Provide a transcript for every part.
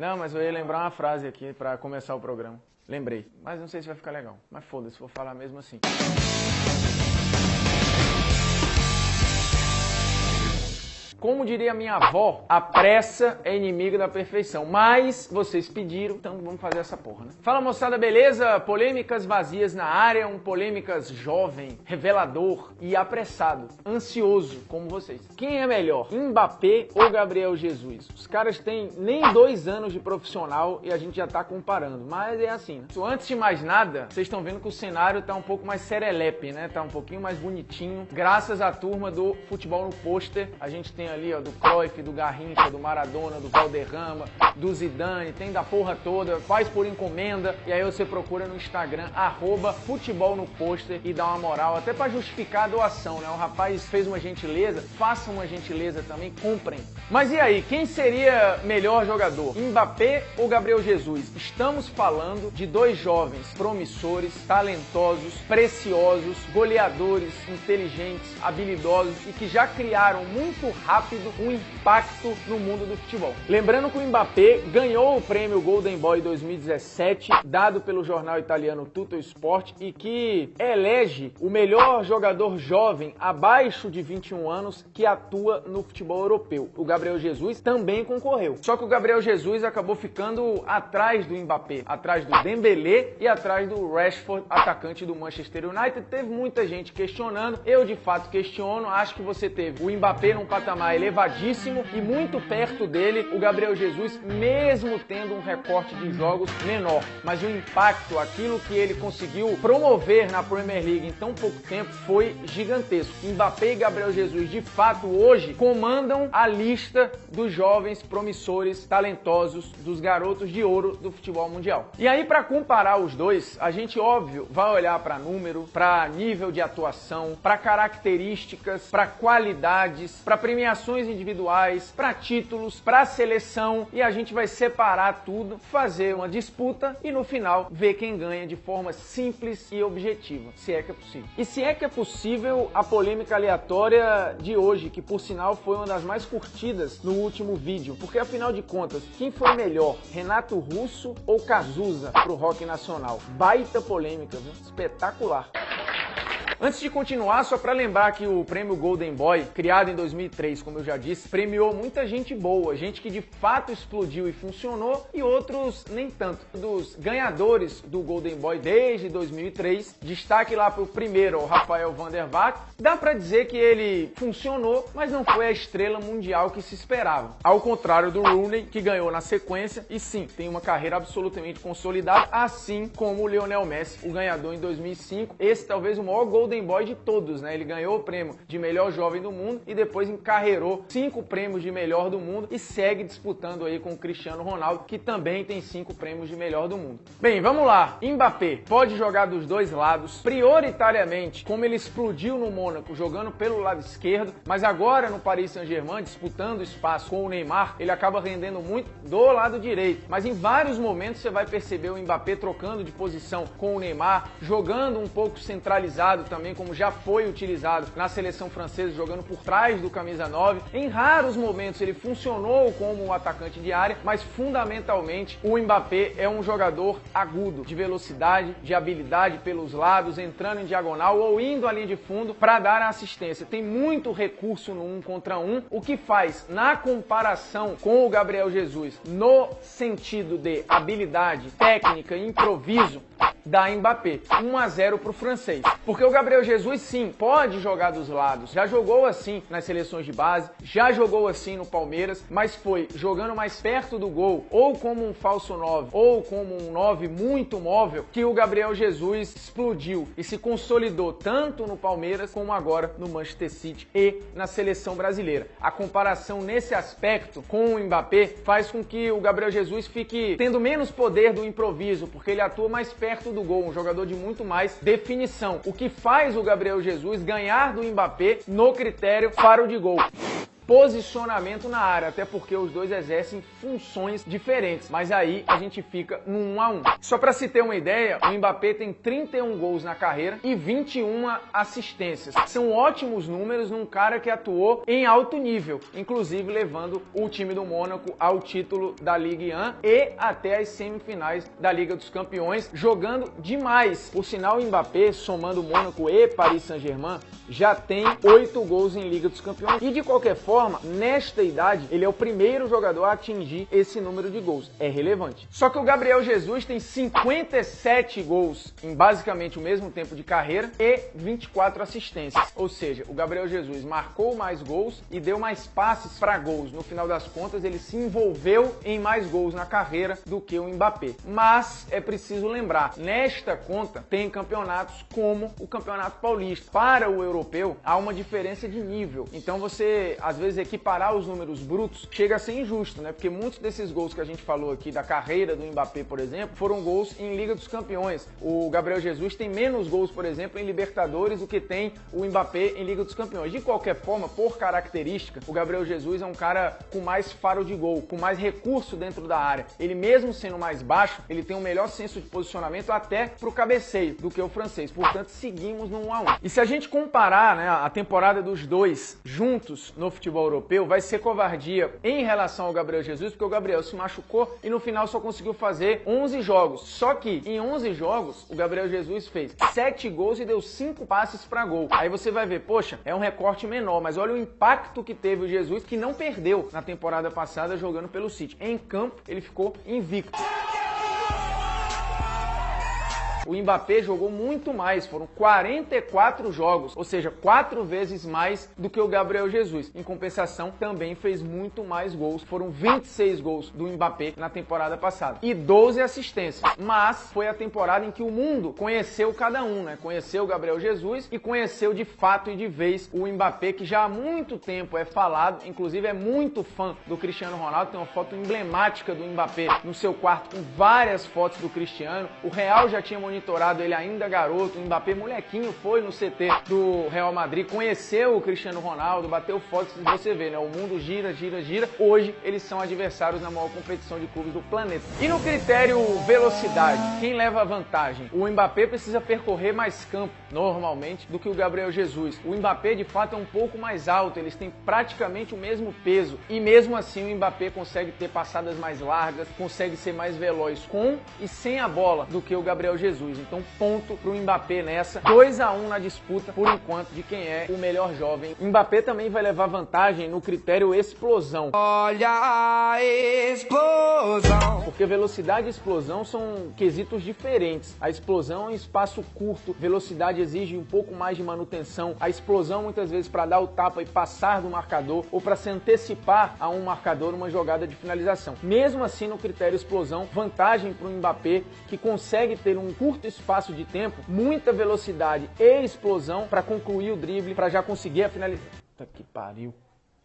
Não, mas eu ia lembrar uma frase aqui pra começar o programa. Lembrei. Mas não sei se vai ficar legal. Mas foda-se, vou falar mesmo assim. Como diria minha avó, a pressa é inimiga da perfeição. Mas vocês pediram, então vamos fazer essa porra, né? Fala, moçada, beleza? Polêmicas vazias na área, um polêmicas jovem, revelador e apressado, ansioso, como vocês. Quem é melhor, Mbappé ou Gabriel Jesus? Os caras têm nem 2 anos de profissional e a gente já tá comparando, mas é assim, né? Antes de mais nada, vocês estão vendo que o cenário tá um pouco mais serelepe, né? Tá um pouquinho mais bonitinho. Graças à turma do Futebol no Pôster, a gente tem ali, ó, do Cruyff, do Garrincha, do Maradona, do Valderrama, do Zidane, tem da porra toda, faz por encomenda, e aí você procura no Instagram, @Futebol no Pôster, e dá uma moral, até pra justificar a doação, né? O rapaz fez uma gentileza, façam uma gentileza também, comprem. Mas e aí, quem seria melhor jogador? Mbappé ou Gabriel Jesus? Estamos falando de 2 jovens promissores, talentosos, preciosos, goleadores, inteligentes, habilidosos e que já criaram muito rápido um impacto no mundo do futebol. Lembrando que o Mbappé ganhou o prêmio Golden Boy 2017, dado pelo jornal italiano Tuttosport, e que elege o melhor jogador jovem abaixo de 21 anos que atua no futebol europeu. O Gabriel Jesus também concorreu. Só que o Gabriel Jesus acabou ficando atrás do Mbappé, atrás do Dembélé e atrás do Rashford, atacante do Manchester United. Teve muita gente questionando, eu de fato questiono, acho que você teve o Mbappé num patamar elevadíssimo e muito perto dele o Gabriel Jesus, mesmo tendo um recorte de jogos menor. Mas o impacto, aquilo que ele conseguiu promover na Premier League em tão pouco tempo foi gigantesco. Mbappé e Gabriel Jesus, de fato, hoje comandam a lista dos jovens promissores, talentosos, dos garotos de ouro do futebol mundial. E aí, para comparar os dois, a gente, óbvio, vai olhar para número, para nível de atuação, para características, para qualidades, para premiações individuais, para títulos, para seleção, e a gente vai separar tudo, fazer uma disputa e no final ver quem ganha de forma simples e objetiva, se é que é possível. E se é que é possível, a polêmica aleatória de hoje, que por sinal foi uma das mais curtidas no último vídeo, porque afinal de contas, quem foi melhor, Renato Russo ou Cazuza pro rock nacional? Baita polêmica, viu? Espetacular. Antes de continuar, só para lembrar que o prêmio Golden Boy, criado em 2003, como eu já disse, premiou muita gente boa, gente que de fato explodiu e funcionou, e outros nem tanto. Dos ganhadores do Golden Boy desde 2003, destaque lá pro primeiro, o Rafael van der Vaart, dá para dizer que ele funcionou, mas não foi a estrela mundial que se esperava. Ao contrário do Rooney, que ganhou na sequência, e sim, tem uma carreira absolutamente consolidada, assim como o Lionel Messi, o ganhador em 2005, esse talvez o maior Golden Boy de todos, né? Ele ganhou o prêmio de melhor jovem do mundo e depois encarreirou 5 prêmios de melhor do mundo e segue disputando aí com o Cristiano Ronaldo, que também tem 5 prêmios de melhor do mundo. Bem, vamos lá. Mbappé pode jogar dos dois lados, prioritariamente, como ele explodiu no Mônaco, jogando pelo lado esquerdo, mas agora no Paris Saint-Germain, disputando espaço com o Neymar, ele acaba rendendo muito do lado direito. Mas em vários momentos você vai perceber o Mbappé trocando de posição com o Neymar, jogando um pouco centralizado também, como já foi utilizado na seleção francesa, jogando por trás do camisa 9. Em raros momentos ele funcionou como um atacante de área, mas fundamentalmente o Mbappé é um jogador agudo, de velocidade, de habilidade pelos lados, entrando em diagonal ou indo à linha de fundo para dar a assistência. Tem muito recurso no 1 contra 1, o que faz, na comparação com o Gabriel Jesus, no sentido de habilidade, técnica e improviso, da Mbappé. 1-0 pro francês. Porque o Gabriel Jesus, sim, pode jogar dos lados. Já jogou assim nas seleções de base, já jogou assim no Palmeiras, mas foi jogando mais perto do gol, ou como um falso 9, ou como um 9 muito móvel, que o Gabriel Jesus explodiu e se consolidou tanto no Palmeiras como agora no Manchester City e na seleção brasileira. A comparação nesse aspecto com o Mbappé faz com que o Gabriel Jesus fique tendo menos poder do improviso, porque ele atua mais perto do gol, um jogador de muito mais definição, o que faz o Gabriel Jesus ganhar do Mbappé no critério faro de gol. posicionamento na área, até porque os dois exercem funções diferentes, mas aí a gente fica no 1 a 1. Só para se ter uma ideia, o Mbappé tem 31 gols na carreira e 21 assistências. São ótimos números num cara que atuou em alto nível, inclusive levando o time do Mônaco ao título da Ligue 1 e até as semifinais da Liga dos Campeões, jogando demais. Por sinal, o Mbappé, somando Mônaco e Paris Saint-Germain, já tem 8 gols em Liga dos Campeões. E de qualquer forma, nesta idade, ele é o primeiro jogador a atingir esse número de gols. É relevante. Só que o Gabriel Jesus tem 57 gols em basicamente o mesmo tempo de carreira e 24 assistências. Ou seja, o Gabriel Jesus marcou mais gols e deu mais passes para gols. No final das contas, ele se envolveu em mais gols na carreira do que o Mbappé. Mas é preciso lembrar, nesta conta tem campeonatos como o Campeonato Paulista. Para o europeu, há uma diferença de nível. Então você, às vezes, equiparar os números brutos chega a ser injusto, né? Porque muitos desses gols que a gente falou aqui da carreira do Mbappé, por exemplo, foram gols em Liga dos Campeões. O Gabriel Jesus tem menos gols, por exemplo, em Libertadores do que tem o Mbappé em Liga dos Campeões. De qualquer forma, por característica, o Gabriel Jesus é um cara com mais faro de gol, com mais recurso dentro da área. Ele mesmo sendo mais baixo, ele tem um melhor senso de posicionamento até pro cabeceio do que o francês. Portanto, seguimos no 1 a 1. E se a gente comparar, né, a temporada dos dois juntos no futebol europeu, vai ser covardia em relação ao Gabriel Jesus, porque o Gabriel se machucou e no final só conseguiu fazer 11 jogos. Só que em 11 jogos, o Gabriel Jesus fez 7 gols e deu 5 passes para gol. Aí você vai ver, poxa, é um recorte menor, mas olha o impacto que teve o Jesus, que não perdeu na temporada passada jogando pelo City. Em campo, ele ficou invicto. O Mbappé jogou muito mais, foram 44 jogos, ou seja, 4 vezes mais do que o Gabriel Jesus. Em compensação, também fez muito mais gols, foram 26 gols do Mbappé na temporada passada e 12 assistências. Mas foi a temporada em que o mundo conheceu cada um, né? Conheceu o Gabriel Jesus e conheceu de fato e de vez o Mbappé, que já há muito tempo é falado, inclusive é muito fã do Cristiano Ronaldo. Tem uma foto emblemática do Mbappé no seu quarto com várias fotos do Cristiano. O Real já tinha monitorado ele ainda garoto, o Mbappé molequinho foi no CT do Real Madrid, conheceu o Cristiano Ronaldo, bateu fotos, e você vê, né? O mundo gira, gira, gira. Hoje eles são adversários na maior competição de clubes do planeta. E no critério velocidade, quem leva a vantagem? O Mbappé precisa percorrer mais campo, normalmente, do que o Gabriel Jesus. O Mbappé, de fato, é um pouco mais alto, eles têm praticamente o mesmo peso. E mesmo assim o Mbappé consegue ter passadas mais largas, consegue ser mais veloz com e sem a bola do que o Gabriel Jesus. Então, ponto pro Mbappé nessa. 2 a 1 na disputa, por enquanto, de quem é o melhor jovem. O Mbappé também vai levar vantagem no critério explosão. Olha a explosão! Porque velocidade e explosão são quesitos diferentes. A explosão é um espaço curto, velocidade exige um pouco mais de manutenção. A explosão, muitas vezes, para dar o tapa e passar do marcador, ou para se antecipar a um marcador, uma jogada de finalização. Mesmo assim, no critério explosão, vantagem pro Mbappé, que consegue ter um curto espaço de tempo, muita velocidade e explosão para concluir o drible, para já conseguir a finalização. Puta que pariu,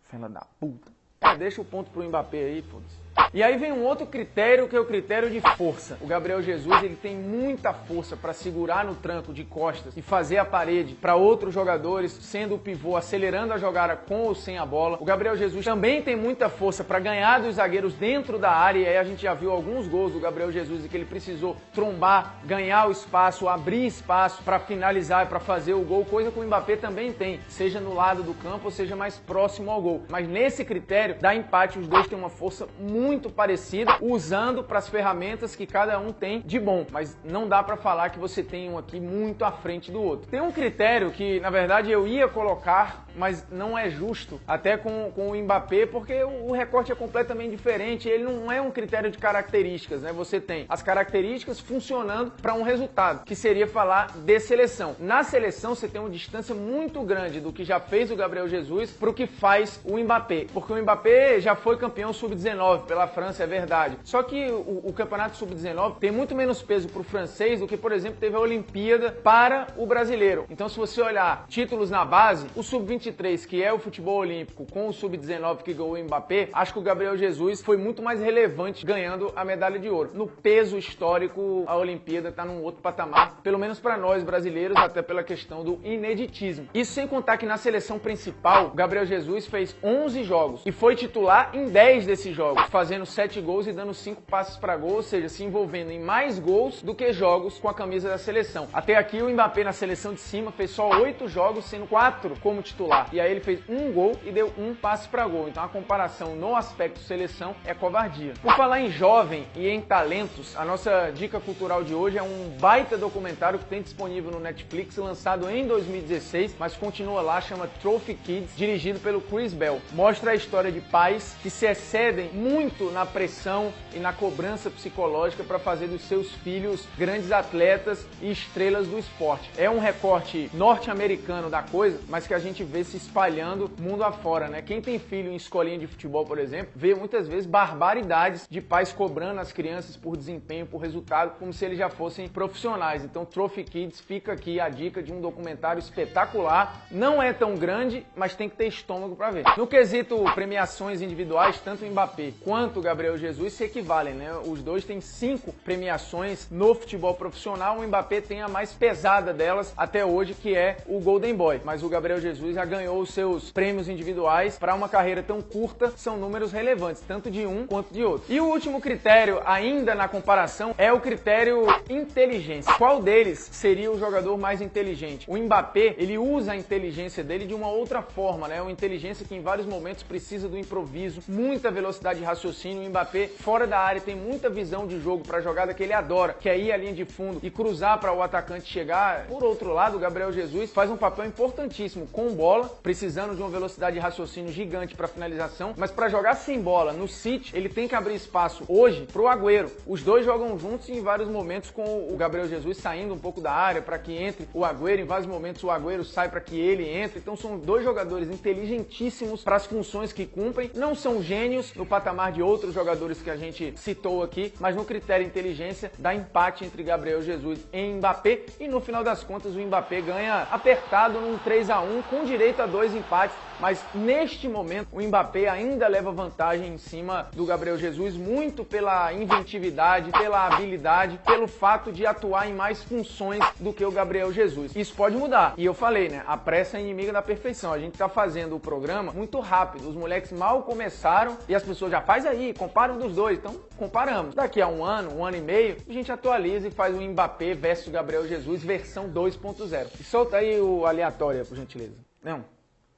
fela da puta. Deixa o ponto pro Mbappé aí, foda-se. E aí vem um outro critério, que é o critério de força. O Gabriel Jesus, ele tem muita força para segurar no tranco de costas e fazer a parede para outros jogadores, sendo o pivô, acelerando a jogada com ou sem a bola. O Gabriel Jesus também tem muita força para ganhar dos zagueiros dentro da área, e aí a gente já viu alguns gols do Gabriel Jesus em que ele precisou trombar, ganhar o espaço, abrir espaço para finalizar e para fazer o gol, coisa que o Mbappé também tem, seja no lado do campo ou seja mais próximo ao gol. Mas nesse critério, dá empate, os dois têm uma força muito parecida, usando para as ferramentas que cada um tem de bom, mas não dá para falar que você tem um aqui muito à frente do outro. Tem um critério que, na verdade, eu ia colocar, mas não é justo, até com o Mbappé, porque o recorte é completamente diferente, ele não é um critério de características, né? Você tem as características funcionando para um resultado, que seria falar de seleção. Na seleção, você tem uma distância muito grande do que já fez o Gabriel Jesus para o que faz o Mbappé, porque o Mbappé já foi campeão sub-19 pela França, é verdade. Só que o campeonato sub-19 tem muito menos peso pro francês do que, por exemplo, teve a Olimpíada para o brasileiro. Então, se você olhar títulos na base, o sub-23, que é o futebol olímpico, com o sub-19 que ganhou o Mbappé, acho que o Gabriel Jesus foi muito mais relevante ganhando a medalha de ouro. No peso histórico, a Olimpíada tá num outro patamar, pelo menos para nós brasileiros, até pela questão do ineditismo. Isso sem contar que na seleção principal, o Gabriel Jesus fez 11 jogos e foi titular em 10 desses jogos, fazendo 7 gols e dando 5 passes para gol, ou seja, se envolvendo em mais gols do que jogos com a camisa da seleção. Até aqui o Mbappé na seleção de cima fez só 8 jogos, sendo 4 como titular. E aí ele fez 1 gol e deu 1 passe para gol. Então a comparação no aspecto seleção é covardia. Por falar em jovem e em talentos, a nossa dica cultural de hoje é um baita documentário que tem disponível no Netflix, lançado em 2016, mas continua lá, chama Trophy Kids, dirigido pelo Chris Bell. Mostra a história de pais que se excedem muito na pressão e na cobrança psicológica para fazer dos seus filhos grandes atletas e estrelas do esporte. É um recorte norte-americano da coisa, mas que a gente vê se espalhando mundo afora, né? Quem tem filho em escolinha de futebol, por exemplo, vê muitas vezes barbaridades de pais cobrando as crianças por desempenho, por resultado, como se eles já fossem profissionais. Então, Trophy Kids, fica aqui a dica de um documentário espetacular. Não é tão grande, mas tem que ter estômago para ver. No quesito premiações individuais, tanto o Mbappé quanto o Gabriel Jesus se equivalem, né? Os dois têm 5 premiações no futebol profissional. O Mbappé tem a mais pesada delas até hoje, que é o Golden Boy. Mas o Gabriel Jesus já ganhou os seus prêmios individuais. Para uma carreira tão curta, são números relevantes, tanto de um quanto de outro. E o último critério, ainda na comparação, é o critério inteligência. Qual deles seria o jogador mais inteligente? O Mbappé, ele usa a inteligência dele de uma outra forma, né? Uma inteligência que em vários momentos precisa do improviso, muita velocidade de raciocínio. O Mbappé, fora da área, tem muita visão de jogo para a jogada que ele adora, que é ir à linha de fundo e cruzar para o atacante chegar. Por outro lado, o Gabriel Jesus faz um papel importantíssimo com bola, precisando de uma velocidade de raciocínio gigante para finalização, mas para jogar sem bola no City, ele tem que abrir espaço hoje pro Agüero. Os dois jogam juntos e em vários momentos com o Gabriel Jesus saindo um pouco da área para que entre o Agüero, em vários momentos o Agüero sai para que ele entre. Então são dois jogadores inteligentíssimos para as funções que cumprem. Não são gênios no patamar de outros jogadores que a gente citou aqui, mas no critério inteligência dá empate entre Gabriel Jesus e Mbappé, e no final das contas o Mbappé ganha apertado num 3-1 com direito a 2 empates, mas neste momento o Mbappé ainda leva vantagem em cima do Gabriel Jesus, muito pela inventividade, pela habilidade, pelo fato de atuar em mais funções do que o Gabriel Jesus. Isso pode mudar. E eu falei, né? A pressa é inimiga da perfeição. A gente tá fazendo o programa muito rápido. Os moleques mal começaram e as pessoas já faz aí, comparam dos dois. Então, comparamos. Daqui a um ano e meio, a gente atualiza e faz o Mbappé versus Gabriel Jesus versão 2.0. E solta aí o aleatório, por gentileza. Não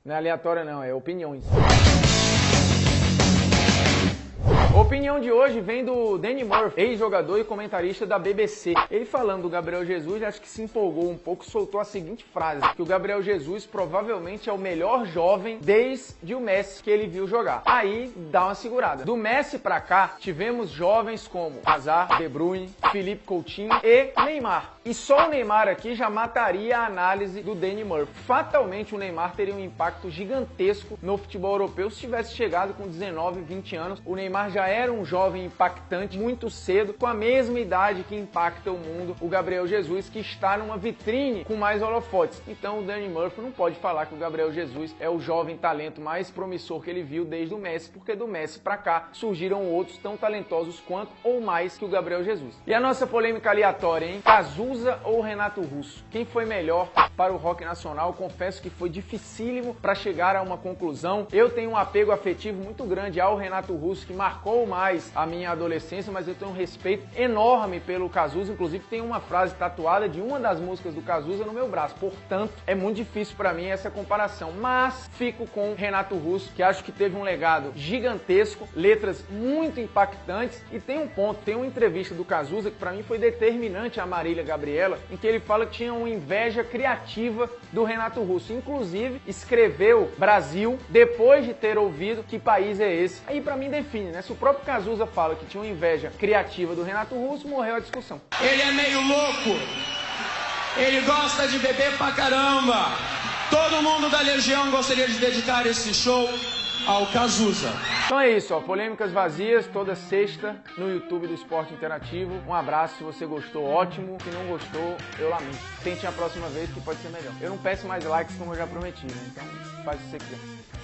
é aleatório não, é opiniões. A opinião de hoje vem do Danny Murphy, ex-jogador e comentarista da BBC. Ele falando do Gabriel Jesus, acho que se empolgou um pouco, soltou a seguinte frase, que o Gabriel Jesus provavelmente é o melhor jovem desde o Messi que ele viu jogar. Aí dá uma segurada. Do Messi pra cá, tivemos jovens como Hazard, De Bruyne, Felipe Coutinho e Neymar. E só o Neymar aqui já mataria a análise do Danny Murphy. Fatalmente o Neymar teria um impacto gigantesco no futebol europeu se tivesse chegado com 19, 20 anos. O Neymar já era um jovem impactante muito cedo, com a mesma idade que impacta o mundo, o Gabriel Jesus, que está numa vitrine com mais holofotes. Então o Danny Murphy não pode falar que o Gabriel Jesus é o jovem talento mais promissor que ele viu desde o Messi, porque do Messi pra cá surgiram outros tão talentosos quanto ou mais que o Gabriel Jesus. E a nossa polêmica aleatória, hein? Cazuza ou Renato Russo? Quem foi melhor para o rock nacional? Confesso que foi dificílimo para chegar a uma conclusão. Eu tenho um apego afetivo muito grande ao Renato Russo, que marcou mais a minha adolescência, mas eu tenho um respeito enorme pelo Cazuza. Inclusive tem uma frase tatuada de uma das músicas do Cazuza no meu braço. Portanto, é muito difícil para mim essa comparação. Mas fico com Renato Russo, que acho que teve um legado gigantesco, letras muito impactantes, e tem um ponto, tem uma entrevista do Cazuza que para mim foi determinante, a Marília Gabriela, em que ele fala que tinha uma inveja criativa do Renato Russo. Inclusive, escreveu Brasil depois de ter ouvido Que País é Esse. Aí para mim define, né? Se o próprio Cazuza fala que tinha uma inveja criativa do Renato Russo, morreu a discussão. Ele é meio louco, ele gosta de beber pra caramba. Todo mundo da Legião gostaria de dedicar esse show ao Cazuza. Então é isso, ó, polêmicas vazias toda sexta no YouTube do Esporte Interativo. Um abraço, se você gostou, ótimo. Se não gostou, eu lamento. Tente a próxima vez que pode ser melhor. Eu não peço mais likes como eu já prometi, né? Então faz o que você quiser.